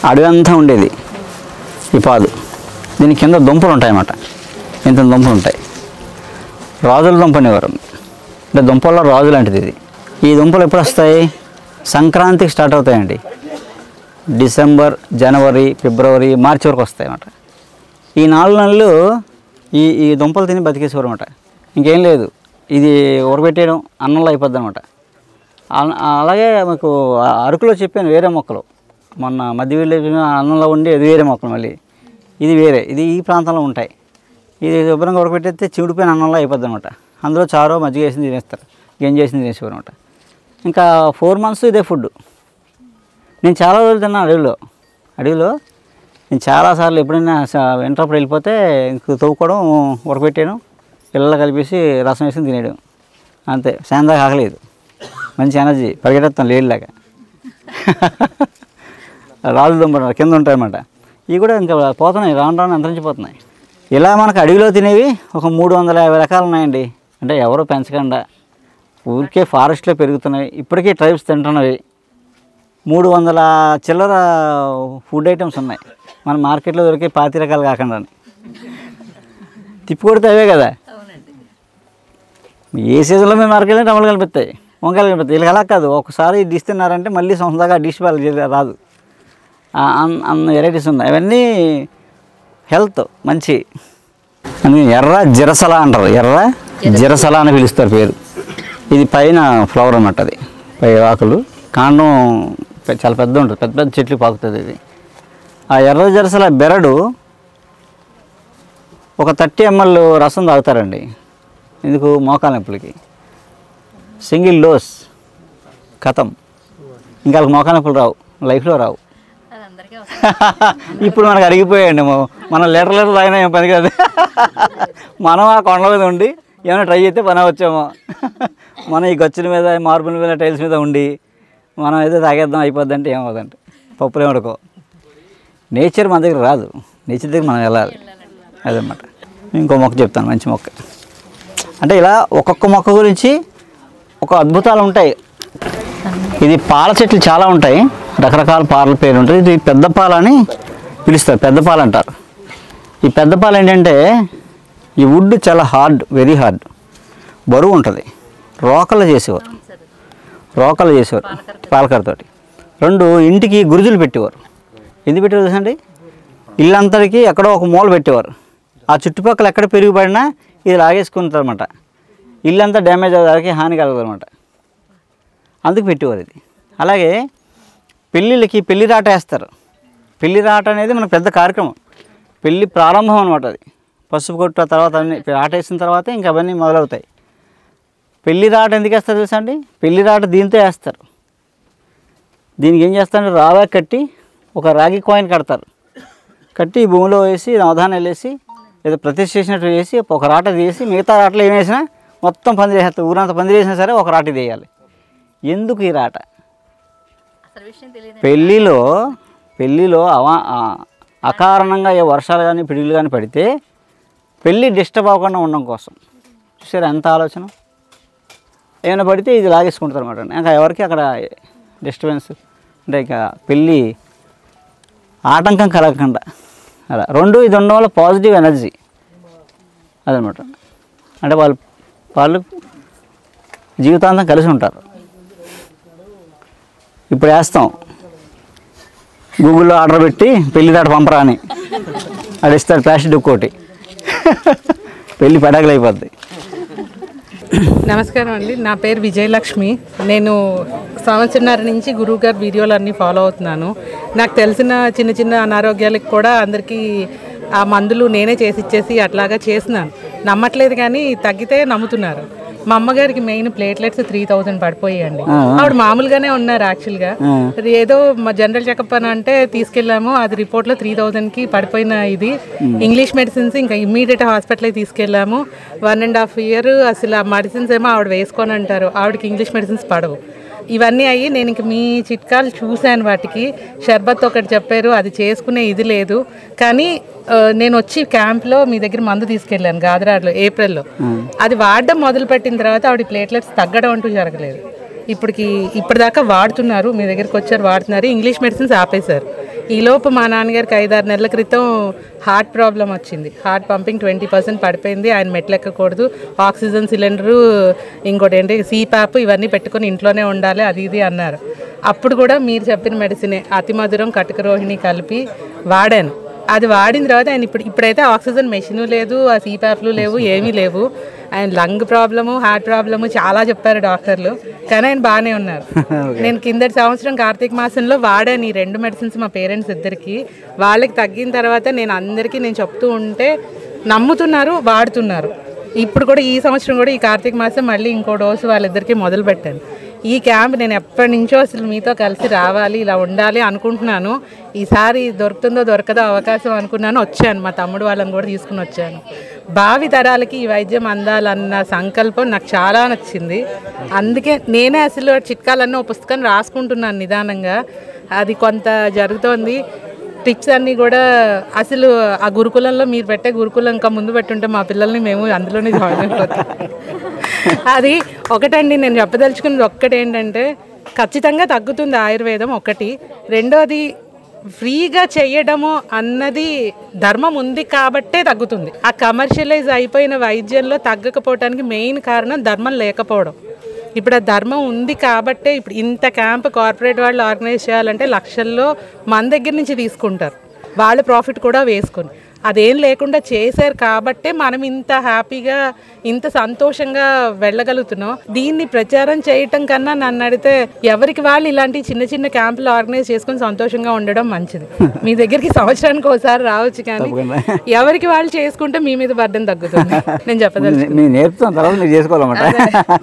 అడవి అంతా ఉండేది ఈ పాదు. దీని కింద దుంపలు ఉంటాయన్నమాట, ఇంత దుంపలు ఉంటాయి. రాజుల దుంప అనేవారు, అంటే దుంపల్లో రాజు లాంటిది ఇది. ఈ దుంపలు ఎప్పుడు వస్తాయి? సంక్రాంతికి స్టార్ట్ అవుతాయండి. డిసెంబర్, జనవరి, ఫిబ్రవరి, మార్చి వరకు వస్తాయి అన్నమాట. ఈ 4 నెలలు ఈ దుంపలు తిని బతికేసేవారు అనమాట. ఇంకేం లేదు, ఇది ఉరబెట్టేయడం, అన్నంలో అయిపోద్ది అనమాట. అలాగే మీకు అరకులో చెప్పాను వేరే మొక్కలు, మొన్న మధ్య విలేజ్ అన్నంలో ఉండి అది వేరే మొక్కలు, మళ్ళీ ఇది వేరే, ఇది ఈ ప్రాంతంలో ఉంటాయి. ఇది శుభ్రంగా ఉడకబెట్టేస్తే చిడిపోయిన అన్నంలో అయిపోద్ది అనమాట. అందులో చారో మజ్జిగ వేసింది తినేస్తారు, గంజేసింది తినేసేవారు అనమాట. ఇంకా 4 months ఇదే ఫుడ్. నేను చాలా రోజులు తిన్నాను అడవిలో. నేను చాలాసార్లు ఎప్పుడైనా వెంటప్పుడు వెళ్ళిపోతే ఇంక తవ్వుకోవడం, ఉడకబెట్టాను, పిల్లలు కలిపేసి రసం వేసి తినేయడం అంతే. శాంతంగా ఆగలేదు, మంచి ఎనర్జీ, పరిగెట్టేస్తాం లేడిలాగా. రాళ్ళు దుంప కింద ఉంటాయన్నమాట. ఇవి కూడా ఇంకా పోతున్నాయి, రాను రాను అంతరించిపోతున్నాయి. ఇలా మనకు అడవిలో తినేవి ఒక 350 రకాలు ఉన్నాయండి. అంటే ఎవరో పెంచకుండా ఊరికే ఫారెస్ట్లో పెరుగుతున్నాయి. ఇప్పటికీ ట్రైబ్స్ తింటున్నవి 300 చిల్లర ఫుడ్ ఐటమ్స్ ఉన్నాయి మన మార్కెట్లో దొరికే 25 రకాలు కాకుండా. తిప్పి కొడితే అవే కదా. ఏ సీజన్లో మేము మార్కెట్లో టమాటాలు కనిపిస్తాయి, వంకాయలు కనిపిస్తాయి. వీళ్ళకి అలా కాదు, ఒకసారి డిష్ తిన్నారంటే మళ్ళీ సొంతంగా డిష్ వాళ్ళకి రాదు. అన్న వెరైటీస్ ఉన్నాయి. అవన్నీ హెల్త్ మంచి. ఎర్ర జిరసల అంటారు, ఎర్ర జిరసల అని పిలుస్తారు పేరు. ఇది పైన ఫ్లవర్ అన్నమాట, అది పై ఆకులు, కాండం చాలా పెద్ద ఉంటుంది, పెద్ద పెద్ద చెట్లు పాకుతుంది ఇది. ఆ ఎర్ర జిరసల బెరడు ఒక 30 ml రసం తాగుతారండి. ఎందుకు? మోకాల నొప్పులకి. సింగిల్ డోస్ కథం, ఇంకా వాళ్ళకి మోకాల నొప్పులు రావు, లైఫ్లో రావు. ఇప్పుడు మనకు అడిగిపోయాయండి, మనం లీటర్ తాగినా ఏం పని కాదు. మనం ఆ కొండల మీద ఉండి ఏమైనా ట్రై చేస్తే పని వచ్చామో, మనం ఈ గచ్చుల మీద, మార్బుల్ మీద, టైల్స్ మీద ఉండి మనం ఏదో తాగేద్దాం అయిపోద్ది అంటే ఏమవుదంటే పప్పులు ఏమడుకో. నేచర్ మన దగ్గర రాదు, నేచర్ దగ్గర మనం వెళ్ళాలి, అదనమాట. ఇంకో మొక్క చెప్తాను, మంచి మొక్క. అంటే ఇలా ఒక్కొక్క మొక్క గురించి ఒక అద్భుతాలు ఉంటాయి. ఇది పాల చెట్లు చాలా ఉంటాయి, రకరకాల పాల పేరు ఉంటుంది. ఇది పెద్ద పాల అని పిలుస్తారు, పెద్ద పాలు అంటారు. ఈ పెద్ద పాలు ఏంటంటే ఈ వుడ్ చాలా హార్డ్, వెరీ హార్డ్, బరువు ఉంటుంది. రోకలు చేసేవారు పాలకరతోటి. 2 ఇంటికి గురుజులు పెట్టేవారు. ఎందుకు పెట్టేవారు తెలుసండి? ఇల్లంతటికి ఎక్కడో ఒక మూల పెట్టేవారు. ఆ చుట్టుపక్కల ఎక్కడ పెరిగిపడినా ఇది లాగేసుకుంటారు అనమాట. ఇల్లంతా డ్యామేజ్ అవ్వడానికి హాని కలగదనమాట. అందుకు పెట్టేవారు ఇది. అలాగే పెళ్ళిళ్ళకి పెళ్లి రాట వేస్తారు. పెళ్లి రాట అనేది మనకు పెద్ద కార్యక్రమం, పెళ్ళి ప్రారంభం అనమాట. అది పసుపు కొట్టు తర్వాత అన్నీ రాట వేసిన తర్వాతే ఇంకా అవన్నీ మొదలవుతాయి. పెళ్లి రాట ఎందుకు వేస్తారు తెలుసా అండి? పెళ్లి రాట దీంతో వేస్తారు. దీనికి ఏం చేస్తారంటే రాగా కట్టి ఒక రాగి కాయిన్ కడతారు. కట్టి భూమిలో వేసి అవధానం వెళ్ళేసి ఏదో ప్రతిష్ఠ చేసినట్టు వేసి ఒక రాట తీసి మిగతా రాటలు ఏం వేసినా మొత్తం పందిరి వేస్తారు. ఊరంతా పందిరి వేసినా సరే ఒక రాట వేయాలి. ఎందుకు ఈ రాట? పెళ్ళిలో అకారణంగా ఏ వర్షాలు కానీ పిడుగులు కానీ పడితే పెళ్ళి డిస్టర్బ్ అవ్వకుండా ఉండడం కోసం. చూసారా ఎంత ఆలోచన? ఏమైనా పడితే ఇది లాగేసుకుంటారు అనమాట. ఇంకా ఎవరికి అక్కడ డిస్టర్బెన్స్ అంటే ఇక పెళ్ళి ఆటంకం కలగకుండా అలా. 2 ఇది ఉండడం వల్ల పాజిటివ్ ఎనర్జీ అదనమాట. అంటే వాళ్ళు జీవితాంతం కలిసి ఉంటారు. ఇప్పుడు వేస్తాం గూగుల్లో ఆర్డర్ పెట్టి పెళ్లి దాట పంపరా అని, అది ఇస్తాడు ప్లాస్టిక్ ఒక్కోటి, పెళ్ళి పడాకులు అయిపోద్ది. నమస్కారం అండి, నా పేరు విజయలక్ష్మి. నేను సంవత్సరాల నుంచి గురువు గారి వీడియోలు అన్నీ ఫాలో అవుతున్నాను. నాకు తెలిసిన చిన్న చిన్న అనారోగ్యాలకు కూడా అందరికీ ఆ మందులు నేనే చేసి ఇచ్చేసి అట్లాగా చేస్తున్నాను. నమ్మట్లేదు కానీ తగ్గితే నమ్ముతున్నారు. మా అమ్మగారికి మెయిన్ ప్లేట్లెట్స్ 3000 పడిపోయాయండి. ఆవిడ మామూలుగానే ఉన్నారు యాక్చువల్గా. ఏదో మా జనరల్ చెకప్ అని అంటే తీసుకెళ్ళాము, అది రిపోర్ట్లో 3000కి పడిపోయిన ఇది. ఇంగ్లీష్ మెడిసిన్స్ ఇంకా ఇమ్మీడియట్ హాస్పిటల్కి తీసుకెళ్ళాము. 1.5 year అసలు ఆ మెడిసిన్స్ ఏమో ఆవిడ వేసుకొని అంటారు, ఆవిడకి ఇంగ్లీష్ మెడిసిన్స్ పడవు. ఇవన్నీ అయ్యి నేను ఇంక మీ చిట్కాలు చూశాను. వాటికి షర్బత్ ఒకటి చెప్పారు, అది చేసుకునే ఇది లేదు. కానీ నేను వచ్చి క్యాంప్లో మీ దగ్గర మందు తీసుకెళ్ళాను గాదరాడ్లో ఏప్రిల్లో. అది వాడడం మొదలుపెట్టిన తర్వాత ఆవిడ ప్లేట్లెట్స్ తగ్గడం అంటూ జరగలేదు. ఇప్పటిదాకా వాడుతున్నారు, మీ దగ్గరికి వచ్చారు వాడుతున్నారు. ఇంగ్లీష్ మెడిసిన్స్ ఆపేశారు. ఈలోపు మా నాన్నగారికి 5-6 నెలల క్రితం హార్ట్ ప్రాబ్లం వచ్చింది. హార్ట్ పంపింగ్ 20% పడిపోయింది. ఆయన మెట్లు ఎక్కకూడదు, ఆక్సిజన్ సిలిండరు, ఇంకోటి ఏంటి సీపాప్ ఇవన్నీ పెట్టుకొని ఇంట్లోనే ఉండాలి, అది ఇది అన్నారు. అప్పుడు కూడా మీరు చెప్పిన మెడిసినే అతిమధురం కటకరోహిణి కలిపి వాడాను. అది వాడిన తర్వాత ఆయన ఇప్పుడైతే ఆక్సిజన్ మెషిన్ లేదు, ఆ సీపాప్లు లేవు, ఏమీ లేవు. ఆయన లంగ్ ప్రాబ్లము, హార్ట్ ప్రాబ్లము చాలా చెప్పారు డాక్టర్లు, కానీ ఆయన బాగానే ఉన్నారు. నేను కిందటి సంవత్సరం కార్తీక మాసంలో వాడాను ఈ 2 మెడిసిన్స్ మా పేరెంట్స్ ఇద్దరికి. వాళ్ళకి తగ్గిన తర్వాత నేను అందరికీ నేను చెప్తూ ఉంటే నమ్ముతున్నారు, వాడుతున్నారు. ఇప్పుడు కూడా ఈ సంవత్సరం కూడా ఈ కార్తీక మాసం మళ్ళీ ఇంకో డోసు వాళ్ళిద్దరికీ మొదలు పెట్టాను. ఈ క్యాంప్ నేను ఎప్పటి నుంచో అసలు మీతో కలిసి రావాలి, ఇలా ఉండాలి అనుకుంటున్నాను. ఈసారి దొరుకుతుందో దొరకదో అవకాశం అనుకున్నాను, వచ్చాను. మా తమ్ముడు వాళ్ళని కూడా తీసుకుని వచ్చాను. భావి తరాలకి ఈ వైద్యం అందాలన్న సంకల్పం నాకు చాలా నచ్చింది. అందుకే నేనే అసలు చిట్కాలన్నీ ఒక పుస్తకం రాసుకుంటున్నాను నిదానంగా. అది కొంత జరుగుతోంది. టిప్స్ అన్నీ కూడా అసలు ఆ గురుకులంలో మీరు పెట్టే గురుకులం ఇంకా ముందు పెట్టుంటే మా పిల్లల్ని మేము అందులోనే జాయిన్ అయిపోతాం. అది ఒకటండి నేను చెప్పదలుచుకున్నది. ఒక్కటేంటంటే ఖచ్చితంగా తగ్గుతుంది ఆయుర్వేదం ఒకటి. రెండోది ఫ్రీగా చేయడము అన్నది ధర్మం ఉంది కాబట్టే తగ్గుతుంది. ఆ కమర్షియలైజ్ అయిపోయిన వైద్యంలో తగ్గకపోవటానికి మెయిన్ కారణం ధర్మం లేకపోవడం. ఇప్పుడు ఆ ధర్మం ఉంది కాబట్టే ఇప్పుడు ఇంత క్యాంప్ కార్పొరేట్ వాళ్ళు ఆర్గనైజ్ చేయాలంటే లక్షల్లో మన దగ్గర నుంచి తీసుకుంటారు, వాళ్ళ ప్రాఫిట్ కూడా వేసుకొని. అదేం లేకుండా చేశారు కాబట్టే మనం ఇంత హ్యాపీగా ఇంత సంతోషంగా వెళ్ళగలుగుతున్నాం. దీన్ని ప్రచారం చేయటం కన్నా నన్ను అడిగితే ఎవరికి వాళ్ళు ఇలాంటి చిన్న చిన్న క్యాంపులు ఆర్గనైజ్ చేసుకుని సంతోషంగా ఉండడం మంచిది. మీ దగ్గరికి సంవత్సరానికి ఒకసారి రావచ్చు, కానీ ఎవరికి వాళ్ళు చేసుకుంటే మీ మీద బర్డెన్ తగ్గుతుంది. నేను చెప్పదలుచుకున్నాను. నేర్పుతాను, తర్వాత మీరు చేసుకోవాలన్నమాట.